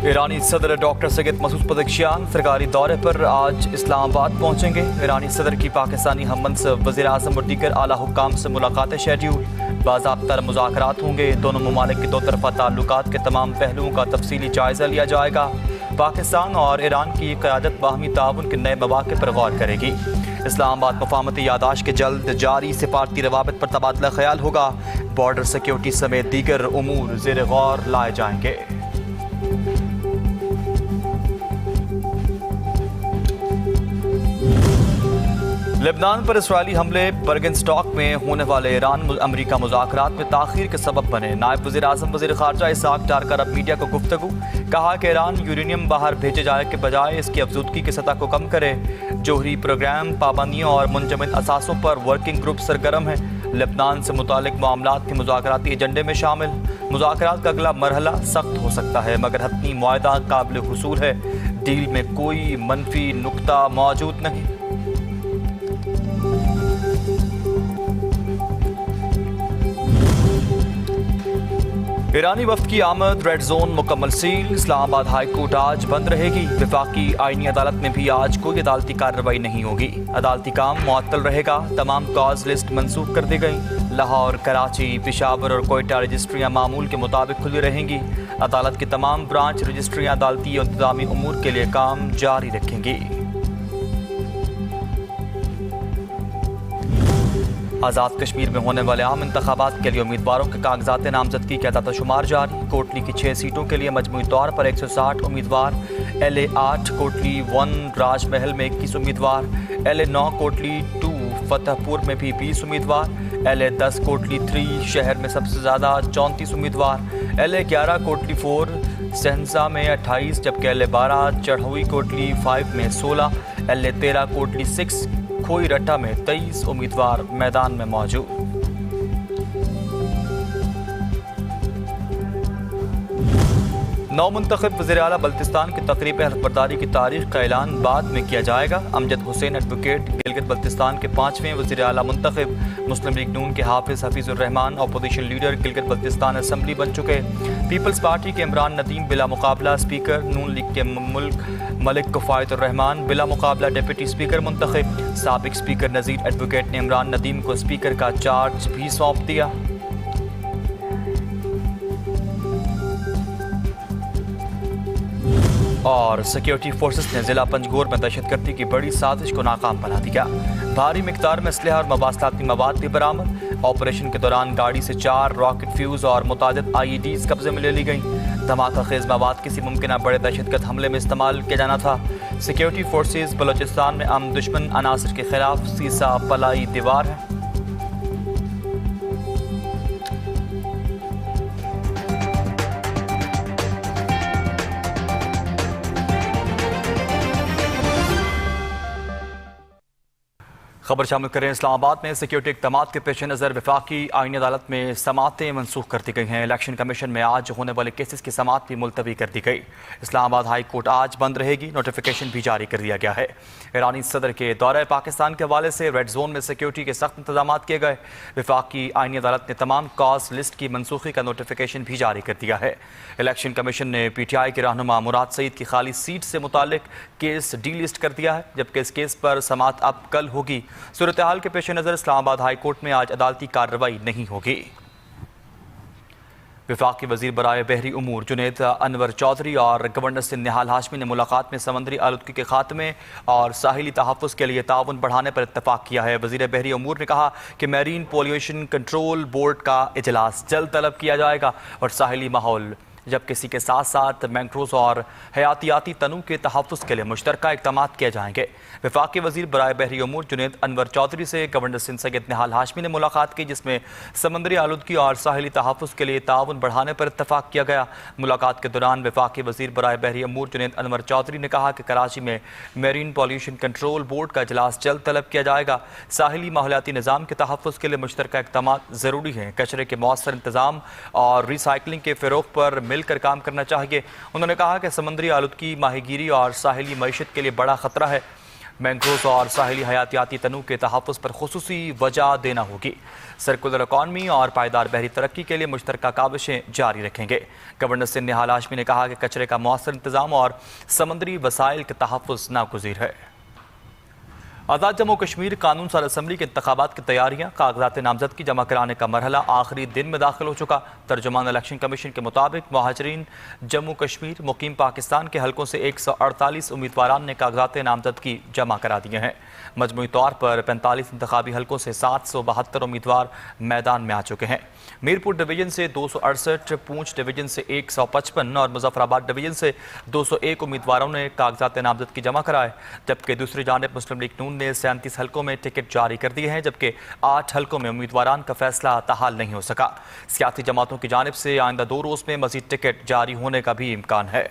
ایرانی صدر ڈاکٹر سید Masoud Pezeshkian سرکاری دورے پر آج اسلام آباد پہنچیں گے۔ ایرانی صدر کی پاکستانی ہم منصب وزیر اعظم اور دیگر اعلیٰ حکام سے ملاقاتیں شیڈیول، باضابطہ مذاکرات ہوں گے۔ دونوں ممالک کے دو طرفہ تعلقات کے تمام پہلوؤں کا تفصیلی جائزہ لیا جائے گا۔ پاکستان اور ایران کی قیادت باہمی تعاون کے نئے مواقع پر غور کرے گی۔ اسلام آباد مفاہمتی یادداشت کے جلد جاری سفارتی روابط پر تبادلہ خیال ہوگا۔ بارڈر سیکیورٹی سمیت دیگر امور زیر غور لائے جائیں گے۔ لبنان پر اسرائیلی حملے برگن اسٹاک میں ہونے والے ایران امریکہ مذاکرات میں تاخیر کے سبب بنے۔ نائب وزیر اعظم وزیر خارجہ اسحاق ڈار کر اب میڈیا کو گفتگو، کہا کہ ایران یورینیم باہر بھیجے جانے کے بجائے اس کی افزودگی کی سطح کو کم کرے۔ جوہری پروگرام پابندیوں اور منجمد اثاثوں پر ورکنگ گروپ سرگرم ہے۔ لبنان سے متعلق معاملات کے مذاکراتی ایجنڈے میں شامل۔ مذاکرات کا اگلا مرحلہ سخت ہو سکتا ہے مگر حتمی معاہدہ قابل حصول ہے۔ ڈیل میں کوئی منفی نقطہ موجود نہیں۔ ایرانی وفد کی آمد، ریڈ زون مکمل سیل۔ اسلام آباد ہائی کورٹ آج بند رہے گی۔ وفاقی آئینی عدالت میں بھی آج کوئی عدالتی کارروائی نہیں ہوگی۔ عدالتی کام معطل رہے گا۔ تمام کاز لسٹ منسوخ کر دی گئی۔ لاہور، کراچی، پشاور اور کوئٹہ رجسٹریاں معمول کے مطابق کھلی رہیں گی۔ عدالت کی تمام برانچ رجسٹریاں عدالتی اور انتظامی امور کے لیے کام جاری رکھیں گی۔ آزاد کشمیر میں ہونے والے عام انتخابات کے لیے امیدواروں کے کاغذات نامزدگی کا اعداد و شمار جاری۔ کوٹلی کی 6 سیٹوں کے لیے مجموعی طور پر 160 امیدوار، LA 8 کوٹلی 1 راج محل میں 21 امیدوار، LA 9 کوٹلی 2 فتح پور میں بھی 20 امیدوار، LA 10 کوٹلی 3 شہر میں سب سے زیادہ 34 امیدوار، LA 11 کوٹلی 4 سہنسا میں 28 جبکہ LA 12 چڑھوئی کوٹلی 5 میں 16، LA 13 کوٹلی 6 کھوئی رٹھا میں 23 امیدوار میدان میں موجود۔ نو منتخب وزیر اعلیٰ بلتستان کی تقریب حلف برداری کی تاریخ کا اعلان بعد میں کیا جائے گا۔ امجد حسین ایڈوکیٹ گلگت بلتستان کے 5ویں وزیر اعلیٰ منتخب۔ مسلم لیگ نون کے Hafeez ur-Rehman opposition leader Gilgit Baltistan assembly بن چکے۔ پیپلز پارٹی کے عمران ندیم بلا مقابلہ اسپیکر، نون لیگ کے ملک کفایت الرحمان بلا مقابلہ ڈپٹی اسپیکر منتخب۔ سابق اسپیکر نذیر ایڈوکیٹ نے عمران ندیم کو اسپیکر کا چارج بھی سونپ دیا۔ اور سیکیورٹی فورسز نے ضلع پنجگور میں دہشت گردی کی بڑی سازش کو ناکام بنا دیا۔ بھاری مقدار میں اسلحہ اور مواصلاتی مواد بھی برآمد۔ آپریشن کے دوران گاڑی سے 4 راکٹ فیوز اور متعدد IEDs قبضے میں لے لی گئیں۔ دھماکہ خیز مواد کسی ممکنہ بڑے دہشت گرد حملے میں استعمال کیا جانا تھا۔ سیکیورٹی فورسز بلوچستان میں امن دشمن عناصر کے خلاف سیسا پلائی دیوار ہے۔ خبر شامل کریں۔ اسلام آباد میں سیکیورٹی اقدامات کے پیش نظر وفاقی آئینی عدالت میں سماعتیں منسوخ کر دی گئی ہیں۔ الیکشن کمیشن میں آج ہونے والے کیسز کی سماعت بھی ملتوی کر دی گئی۔ اسلام آباد ہائی کورٹ آج بند رہے گی۔ نوٹیفیکیشن بھی جاری کر دیا گیا ہے۔ ایرانی صدر کے دورہ پاکستان کے حوالے سے ریڈ زون میں سیکیورٹی کے سخت انتظامات کیے گئے۔ وفاقی آئینی عدالت نے تمام کاز لسٹ کی منسوخی کا نوٹیفیکیشن بھی جاری کر دیا ہے۔ الیکشن کمیشن نے PTI کے رہنما مراد سعید کی خالی سیٹ سے متعلق کیس ڈی لسٹ کر دیا ہے جبکہ اس کیس پر سماعت اب کل ہوگی۔ صورتحال کے پیش نظر اسلام آباد ہائی کورٹ میں آج عدالتی کارروائی نہیں ہوگی۔ وفاقی وزیر برائے بحری امور جنید انور چودھری اور گورنر سندھ نہال ہاشمی نے ملاقات میں سمندری آلودگی کے خاتمے اور ساحلی تحفظ کے لیے تعاون بڑھانے پر اتفاق کیا ہے۔ وزیر بحری امور نے کہا کہ میرین پولیوشن کنٹرول بورڈ کا اجلاس جلد طلب کیا جائے گا اور ساحلی ماحول جب کسی کے ساتھ ساتھ مینگرووز اور حیاتیاتی تنوع کے تحفظ کے لیے مشترکہ اقدامات کیے جائیں گے۔ وفاقی وزیر برائے بحری امور جنید انور چودھری سے گورنر سندھ سید نہال ہاشمی نے ملاقات کی جس میں سمندری آلودگی اور ساحلی تحفظ کے لیے تعاون بڑھانے پر اتفاق کیا گیا۔ ملاقات کے دوران وفاقی وزیر برائے بحری امور جنید انور چودھری نے کہا کہ کراچی میں میرین پولیوشن کنٹرول بورڈ کا اجلاس جلد طلب کیا جائے گا۔ ساحلی ماحولیاتی نظام کے تحفظ کے لیے مشترکہ اقدامات ضروری ہیں۔ کچرے کے مؤثر انتظام اور ری سائیکلنگ کے فروغ پر مل کر کام کرنا چاہیے۔ انہوں نے کہا کہ سمندری آلودگی ماہی گیری اور ساحلی معیشت کے لیے بڑا خطرہ ہے۔ مینگروز اور ساحلی حیاتیاتی تنوع کے تحفظ پر خصوصی وجہ دینا ہوگی۔ سرکولر اکانومی اور پائیدار بحری ترقی کے لیے مشترکہ کاوشیں جاری رکھیں گے۔ گورنر سندھ نہال ہاشمی نے کہا کہ کچرے کا مؤثر انتظام اور سمندری وسائل کے تحفظ ناگزیر ہے۔ آزاد جموں کشمیر قانون ساز اسمبلی کے انتخابات کی تیاریاں، کاغذات نامزدگی جمع کرانے کا مرحلہ آخری دن میں داخل ہو چکا۔ ترجمان الیکشن کمیشن کے مطابق مہاجرین جموں کشمیر مقیم پاکستان کے حلقوں سے 148 امیدواران نے کاغذات نامزدگی جمع کرا دیے ہیں۔ مجموعی طور پر 45 انتخابی حلقوں سے 772 امیدوار میدان میں آ چکے ہیں۔ میرپور ڈویژن سے 268، پونچھ ڈویژن سے 155 اور مظفر آباد ڈویژن سے 201 امیدواروں نے کاغذات نامزدگی جمع کرائے، جبکہ دوسری جانب مسلم لیگ نون نے 37 حلقوں میں ٹکٹ جاری کر دیے ہیں، جبکہ 8 حلقوں میں امیدواران کا فیصلہ تحال نہیں ہو سکا۔ سیاسی جماعتوں کی جانب سے آئندہ 2 روز میں مزید ٹکٹ جاری ہونے کا بھی امکان ہے۔